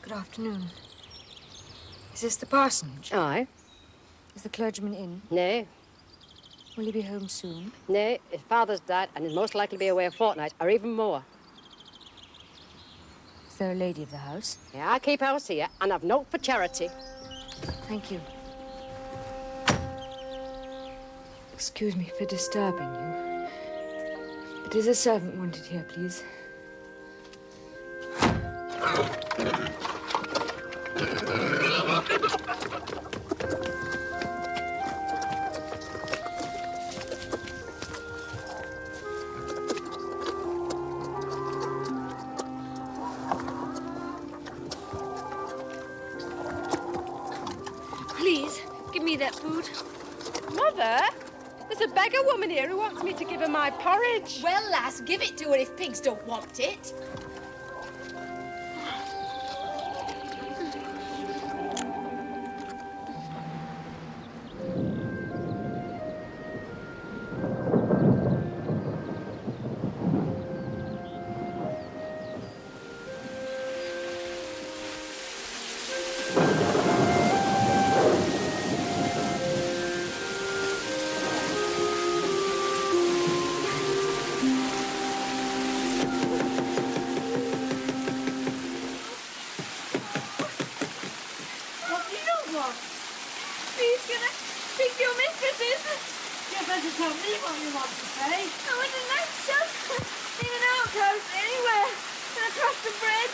Good afternoon. Is this the parsonage? Aye. Is the clergyman in? Nay. Will he be home soon? Nay, his father's died and he'll most likely be away a fortnight, or even more. Is there a lady of the house? Yeah, I keep house here, and I've note for charity. Thank you. Excuse me for disturbing you. But is a servant wanted here, please? Please, give me that food. Mother, there's a beggar woman here who wants me to give her my porridge. Well, lass, give it to her if pigs don't want it. Please, can I speak to your mistresses? You better tell me what you want to say. I want a nice shelter in an outhouse anywhere. And a crust of bread.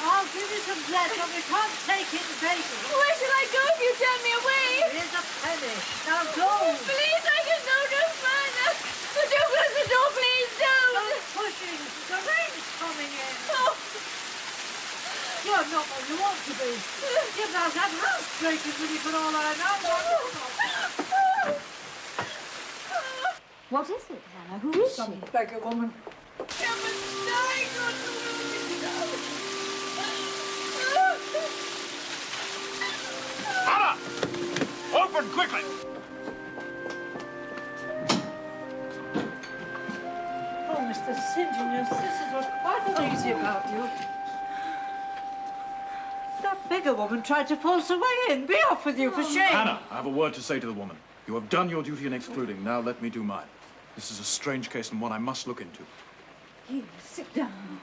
I'll give you some bread, but we can't take it and bake it. Where shall I go if you turn me away? Here's a penny. Now go. Please, I can go no further. But don't close the door, please, don't. Stop pushing. The rain's coming in. Oh. You're not what you want to be. You've not had housebreaking with you for all I know. What is it, Hannah? Who is Some she? beggar woman. Heaven's dying, God, Anna! Open quickly! Oh, Mr. St. John, your sisters were quite uneasy about you. That beggar woman tried to force her way in. Be off with you, for shame. Anna, I have a word to say to the woman. You have done your duty in excluding. Now let me do mine. This is a strange case and one I must look into. Here, sit down.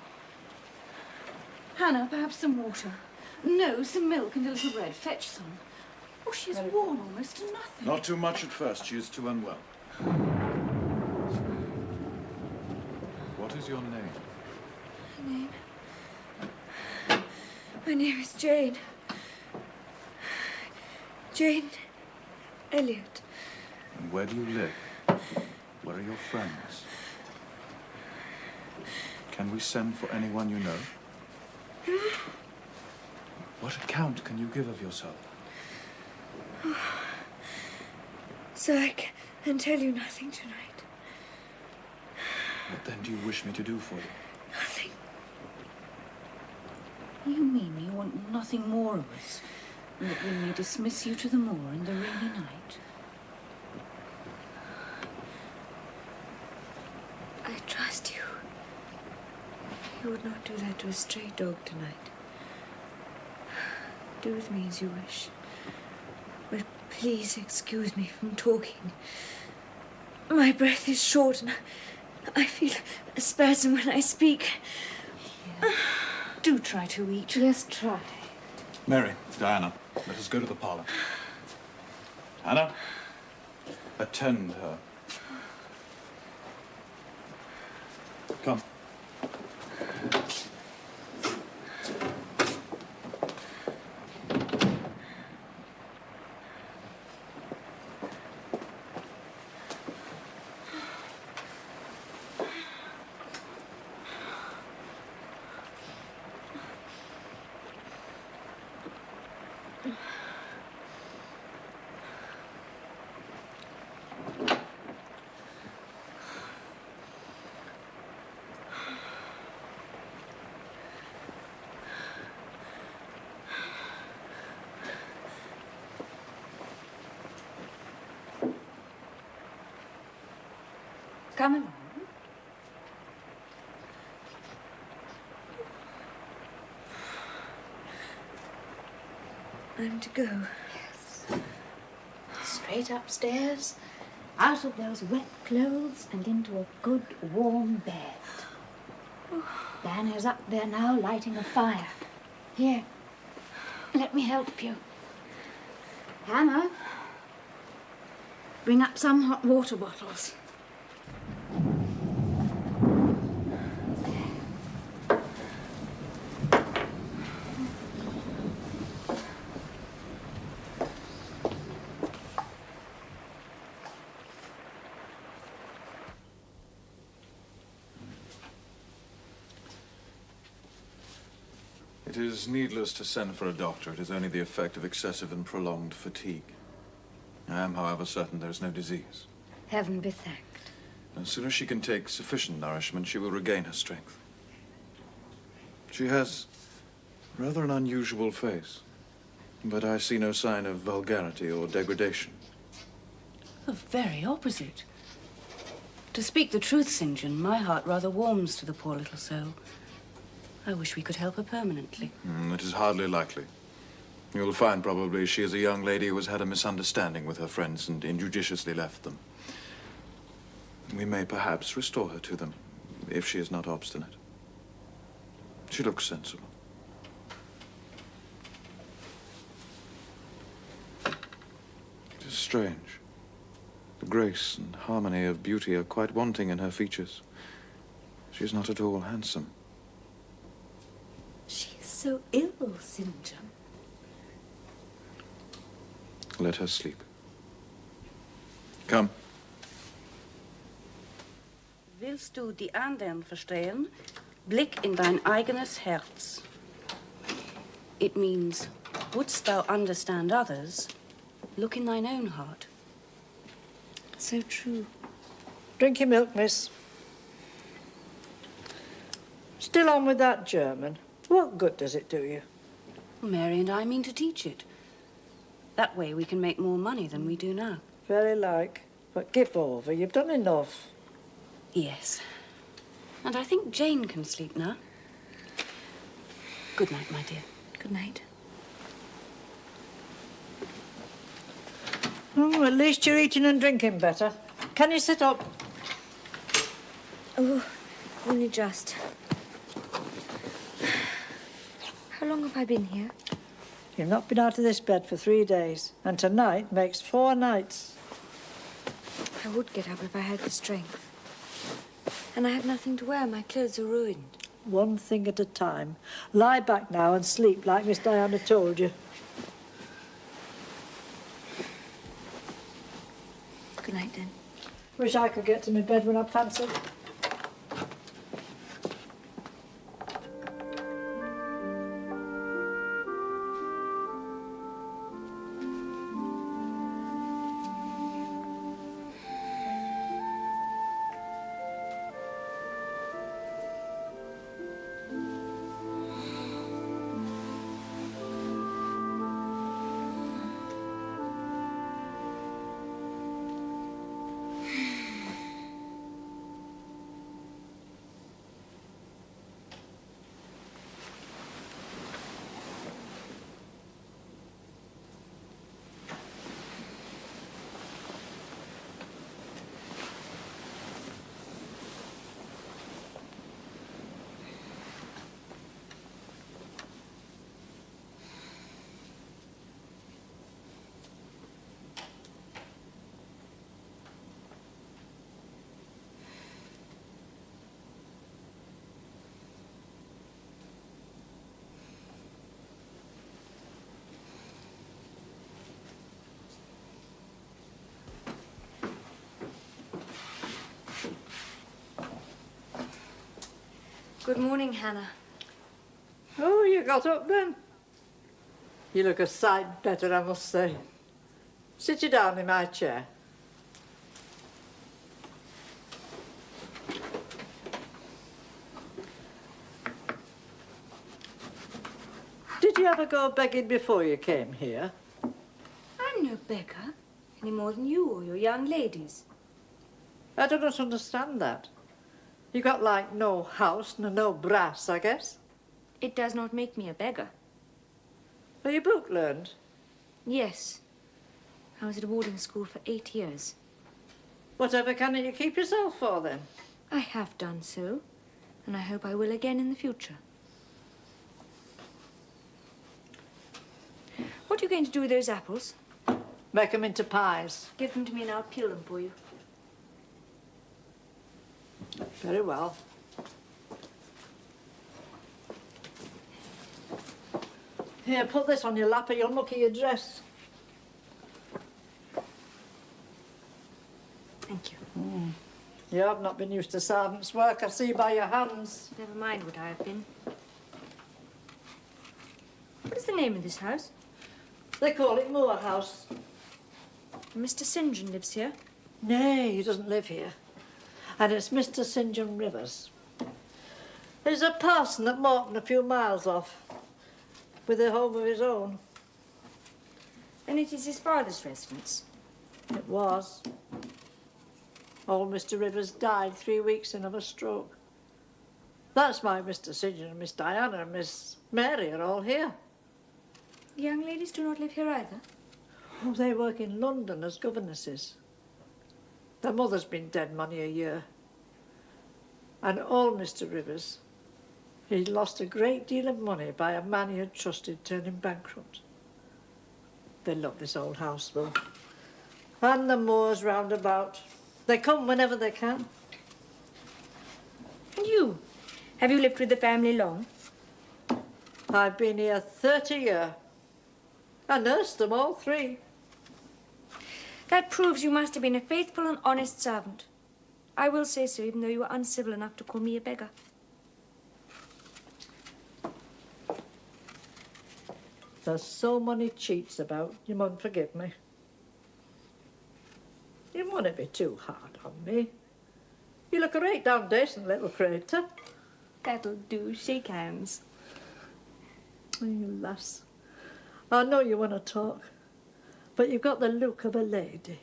Hannah, perhaps some water. No, some milk and a little bread. Fetch some. Oh, she's worn almost to nothing. Not too much at first. She is too unwell. What is your name? My name is Jane. Jane Elliot. And where do you live? Where are your friends? Can we send for anyone you know? What account can you give of yourself? So I can tell you nothing tonight. What then do you wish me to do for you? Nothing. You mean you want nothing more of us than that we may dismiss you to the moor in the rainy night? I trust you. You would not do that to a stray dog tonight. Do with me as you wish. But please excuse me from talking. My breath is short and I feel a spasm when I speak. Do try to eat. Yes, try. Mary, Diana, let us go to the parlour. Anna, attend her. Come. Come along. I'm to go. Straight upstairs, out of those wet clothes and into a good warm bed. Diana's up there now lighting a fire. Here, let me help you. Hannah, bring up some hot water bottles. It is needless to send for a doctor. It is only the effect of excessive and prolonged fatigue. I am, however, certain there is no disease. Heaven be thanked. As soon as she can take sufficient nourishment, she will regain her strength. She has rather an unusual face, but I see no sign of vulgarity or degradation. The very opposite. To speak the truth, St. John, my heart rather warms to the poor little soul. I wish we could help her permanently. It is hardly likely. You'll find, probably, she is a young lady who has had a misunderstanding with her friends and injudiciously left them. We may perhaps restore her to them, if she is not obstinate. She looks sensible. It is strange. The grace and harmony of beauty are quite wanting in her features. She is not at all handsome. She is so ill, St. John. Let her sleep. Come. Willst du die anderen verstehen? Blick in dein eigenes Herz. It means, wouldst thou understand others? Look in thine own heart. So true. Drink your milk, miss. Still on with that German. What good does it do you? Mary and I mean to teach it. That way we can make more money than we do now. Very like. But give over. You've done enough. Yes. And I think Jane can sleep now. Good night, my dear. Good night. Oh, at least you're eating and drinking better. Can you sit up? Oh, only just. How long have I been here? You've not been out of this bed for 3 days, and tonight makes 4 nights. I would get up if I had the strength. And I have nothing to wear. My clothes are ruined. One thing at a time. Lie back now and sleep like Miss Diana told you. Good night, then. Wish I could get to my bed when I fancy. Good morning, Hannah. Oh, you got up then? You look a sight better, I must say. Sit you down in my chair. Did you ever go begging before you came here? I'm no beggar, any more than you or your young ladies. I do not understand that. You got like no house and no brass, I guess. It does not make me a beggar. Are you book learned? Yes. I was at a boarding school for 8 years. Whatever can you keep yourself for, then? I have done so, and I hope I will again in the future. What are you going to do with those apples? Make them into pies. Give them to me and I'll peel them for you. Very well. Here, put this on your lap or you'll muck your dress. Thank you. You have not been used to servant's work, I see by your hands. Never mind what I have been. What is the name of this house? They call it Moor House. Mr. St. John lives here. Nay, he doesn't live here. And it's Mr. St. John Rivers. There's a parson at Morton a few miles off, with a home of his own. And it is his father's residence. It was. Old Mr. Rivers died 3 weeks in of a stroke. That's why Mr. St. John and Miss Diana and Miss Mary are all here. The young ladies do not live here either. Oh, they work in London as governesses. Their mother's been dead many a year. And old Mr. Rivers, he lost a great deal of money by a man he had trusted turning bankrupt. They love this old house, though. And the moors round about. They come whenever they can. And you? Have you lived with the family long? I've been here 30 years. I nursed them all 3. That proves you must have been a faithful and honest servant. I will say so, even though you were uncivil enough to call me a beggar. There's so many cheats about, you must forgive me. You mustn't be too hard on me. You look a right down decent little creature. That'll do. Shake hands. Oh, you lass. I know you want to talk, but you've got the look of a lady.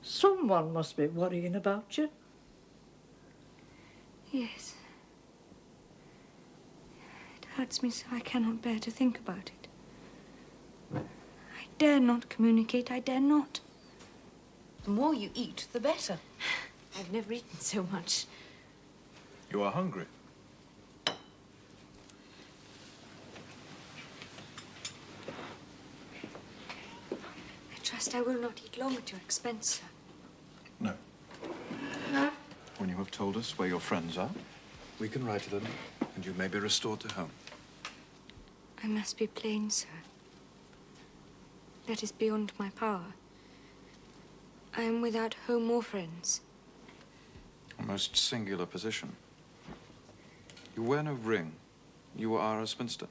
Someone must be worrying about you. Yes. It hurts me so I cannot bear to think about it. I dare not communicate. I dare not. The more you eat, the better. I've never eaten so much. You are hungry. I trust I will not eat long at your expense, sir. No. When you have told us where your friends are, we can write to them, and you may be restored to home. I must be plain, sir. That is beyond my power. I am without home or friends. A most singular position. You wear no ring. You are a spinster.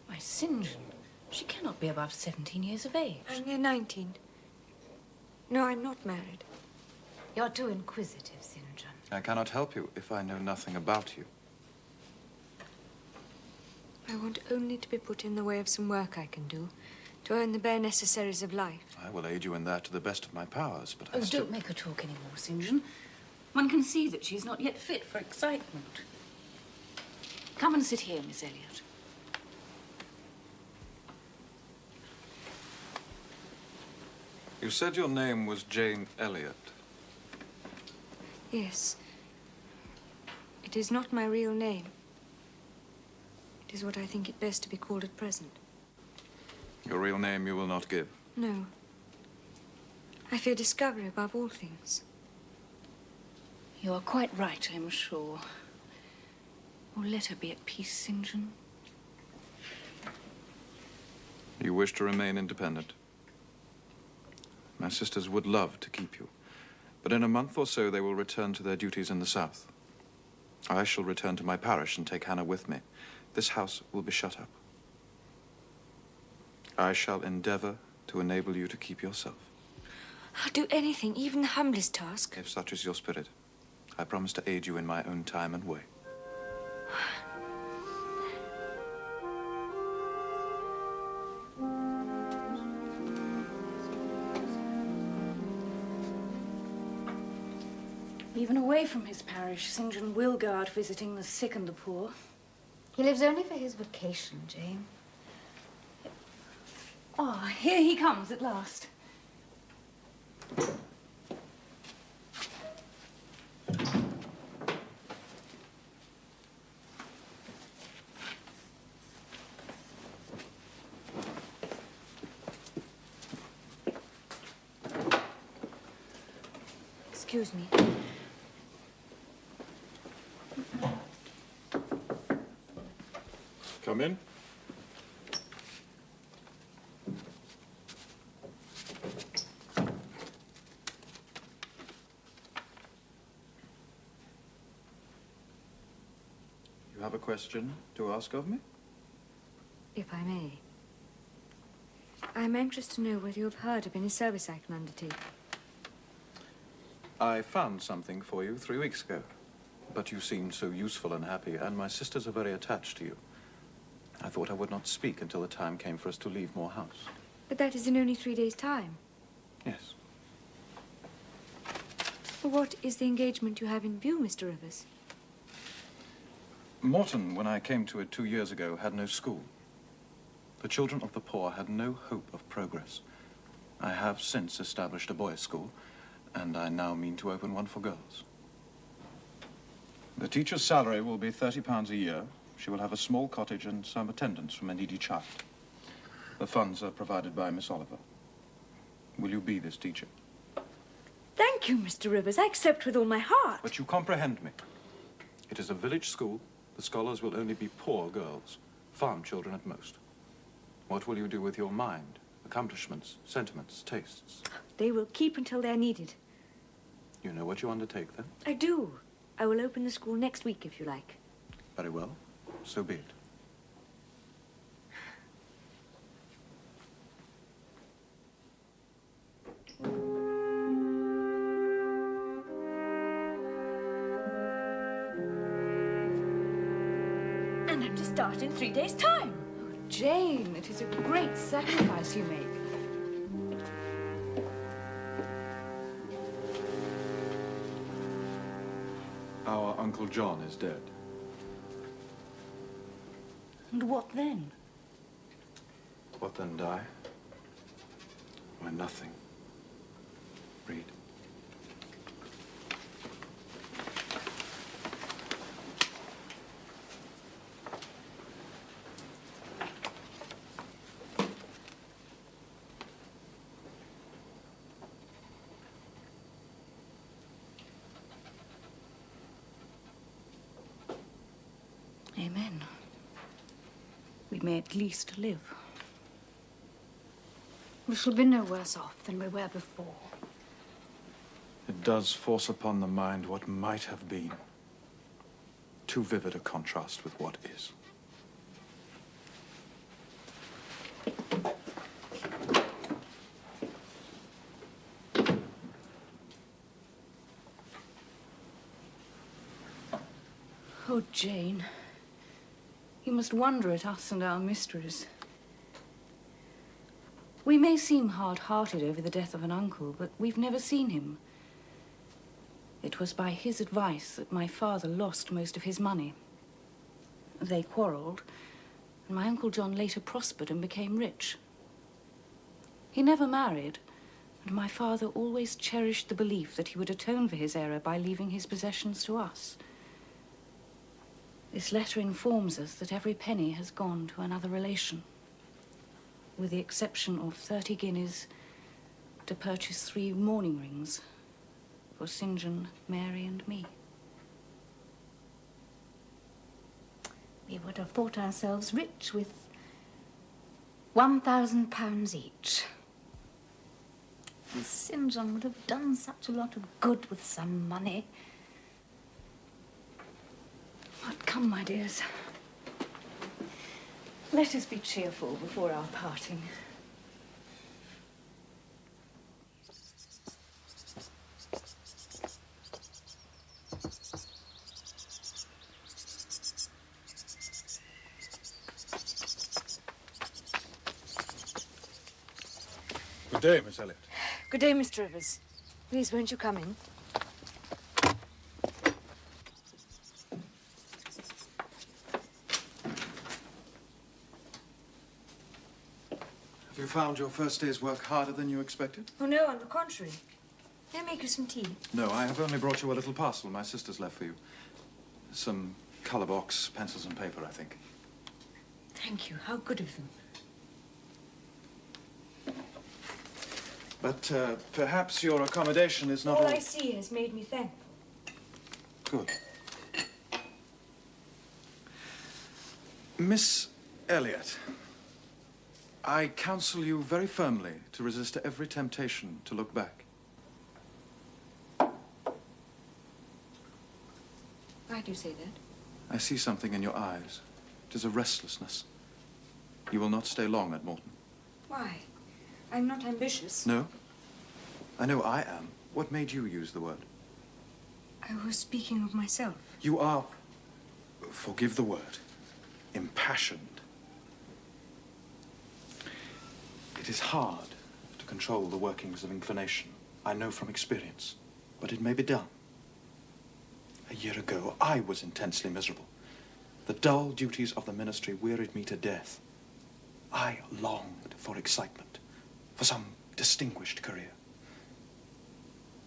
Why, St. John, she cannot be above 17 years of age. I'm near 19. No, I'm not married. You're too inquisitive, St. John. I cannot help you if I know nothing about you. I want only to be put in the way of some work I can do, to earn the bare necessaries of life. I will aid you in that to the best of my powers, but I Oh, still... don't make her talk any more, St. John. One can see that she's not yet fit for excitement. Come and sit here, Miss Elliot. You said your name was Jane Elliot. Yes. It is not my real name. It is what I think it best to be called at present. Your real name you will not give. No. I fear discovery above all things. You are quite right, I'm sure. Oh, let her be at peace, St. John. You wish to remain independent. My sisters would love to keep you, but in a month or so they will return to their duties in the south. I shall return to my parish and take Hannah with me. This house will be shut up. I shall endeavor to enable you to keep yourself. I'll do anything, even the humblest task. If such is your spirit, I promise to aid you in my own time and way. Even away from his parish, St. John will go out visiting the sick and the poor. He lives only for his vocation, Jane. Ah, here he comes at last. Excuse me. Come in. You have a question to ask of me? If I may. I'm anxious to know whether you have heard of any service I can undertake. I found something for you 3 weeks ago, but you seemed so useful and happy, and my sisters are very attached to you. I thought I would not speak until the time came for us to leave Moor House. But that is in only 3 days' time. Yes. What is the engagement you have in view, Mr. Rivers? Morton, when I came to it 2 years ago, had no school. The children of the poor had no hope of progress. I have since established a boys' school, and I now mean to open one for girls. The teacher's salary will be £30 a year. She will have a small cottage and some attendance from a needy child. The funds are provided by Miss Oliver. Will you be this teacher? Thank you, Mr. Rivers. I accept with all my heart. But you comprehend me. It is a village school. The scholars will only be poor girls, farm children at most. What will you do with your mind, accomplishments, sentiments, tastes? They will keep until they're needed. You know what you undertake, then? I do. I will open the school next week, if you like. Very well. So be it. And I'm to start in 3 days' time. Oh, Jane, it is a great sacrifice you make. Our Uncle John is dead. And what then? What then, Di? Why, nothing. Read. Amen. We may at least live. We shall be no worse off than we were before. It does force upon the mind what might have been. Too vivid a contrast with what is. Oh, Jane. You must wonder at us and our mysteries. We may seem hard-hearted over the death of an uncle, but we've never seen him. It was by his advice that my father lost most of his money. They quarreled, and my Uncle John later prospered and became rich. He never married, and my father always cherished the belief that he would atone for his error by leaving his possessions to us. This letter informs us that every penny has gone to another relation, with the exception of 30 guineas to purchase 3 mourning rings for St. John, Mary and me. We would have thought ourselves rich with £1,000 each. And St. John would have done such a lot of good with some money. But come, my dears. Let us be cheerful before our parting. Good day, Miss Elliot. Good day, Mr. Rivers. Please, won't you come in? Have you you found your first day's work harder than you expected? Oh, no, on the contrary. May I make you some tea? No, I have only brought you a little parcel my sister's left for you. Some colour box, pencils and paper, I think. Thank you. How good of them. But perhaps your accommodation is not All I see has made me thankful. Good. Miss Elliot, I counsel you very firmly to resist every temptation to look back. Why do you say that? I see something in your eyes. It is a restlessness. You will not stay long at Morton. Why? I'm not ambitious. No? I know I am. What made you use the word? I was speaking of myself. You are, forgive the word, impassioned. It is hard to control the workings of inclination. I know from experience, but it may be done. A year ago, I was intensely miserable. The dull duties of the ministry wearied me to death. I longed for excitement, for some distinguished career.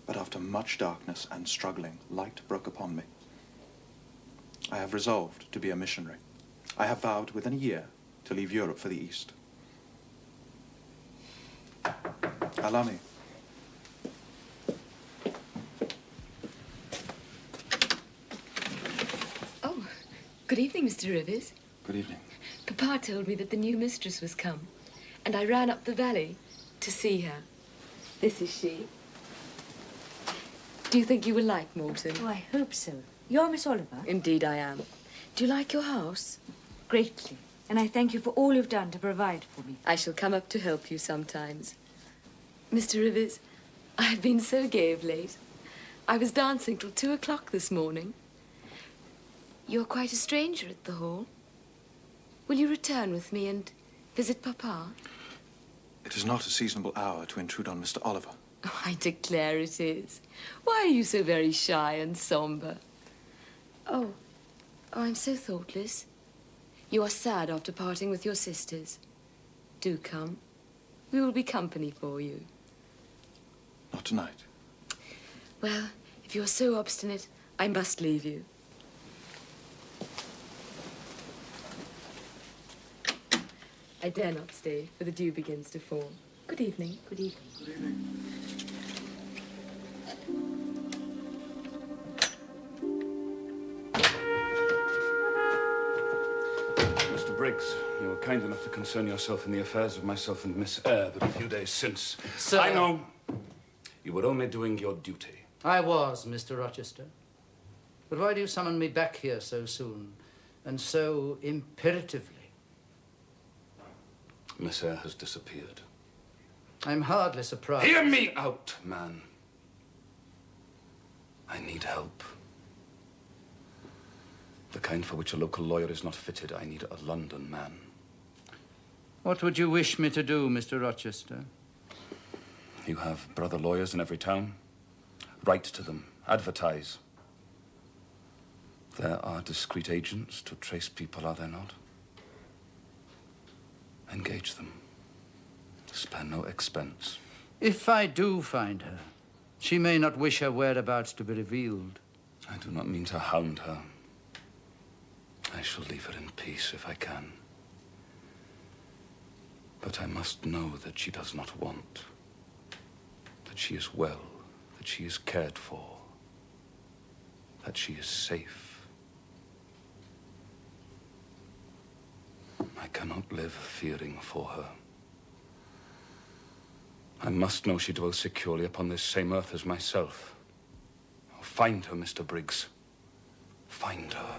But after much darkness and struggling, light broke upon me. I have resolved to be a missionary. I have vowed within a year to leave Europe for the East. Allow me. Oh, good evening, Mr. Rivers. Good evening. Papa told me that the new mistress was come, and I ran up the valley to see her. This is she. Do you think you will like Morton? Oh, I hope so. You're Miss Oliver? Indeed I am. Do you like your house? Greatly. And I thank you for all you've done to provide for me. I shall come up to help you sometimes. Mr. Rivers, I have been so gay of late. I was dancing till 2 o'clock this morning. You're quite a stranger at the Hall. Will you return with me and visit Papa? It is not a seasonable hour to intrude on Mr. Oliver. Oh, I declare it is. Why are you so very shy and somber? Oh, I'm so thoughtless. You are sad after parting with your sisters. Do come. We will be company for you. Not tonight. Well, if you're so obstinate, I must leave you. I dare not stay, for the dew begins to fall. Good evening. Good evening. Good evening. Mr. Briggs, you were kind enough to concern yourself in the affairs of myself and Miss Eyre, but a few days since... Sir. I know you were only doing your duty. I was, Mr. Rochester. But why do you summon me back here so soon, and so imperatively? Miss Eyre has disappeared. I'm hardly surprised. Hear me out, man. I need help. The kind for which a local lawyer is not fitted. I need a London man. What would you wish me to do, Mr. Rochester? You have brother lawyers in every town. Write to them. Advertise. There are discreet agents to trace people, are there not? Engage them. Spare no expense. If I do find her, she may not wish her whereabouts to be revealed. I do not mean to hound her. I shall leave her in peace if I can. But I must know that she does not want. That she is well. That she is cared for. That she is safe. I cannot live fearing for her. I must know she dwells securely upon this same earth as myself. Find her, Mr. Briggs. Find her.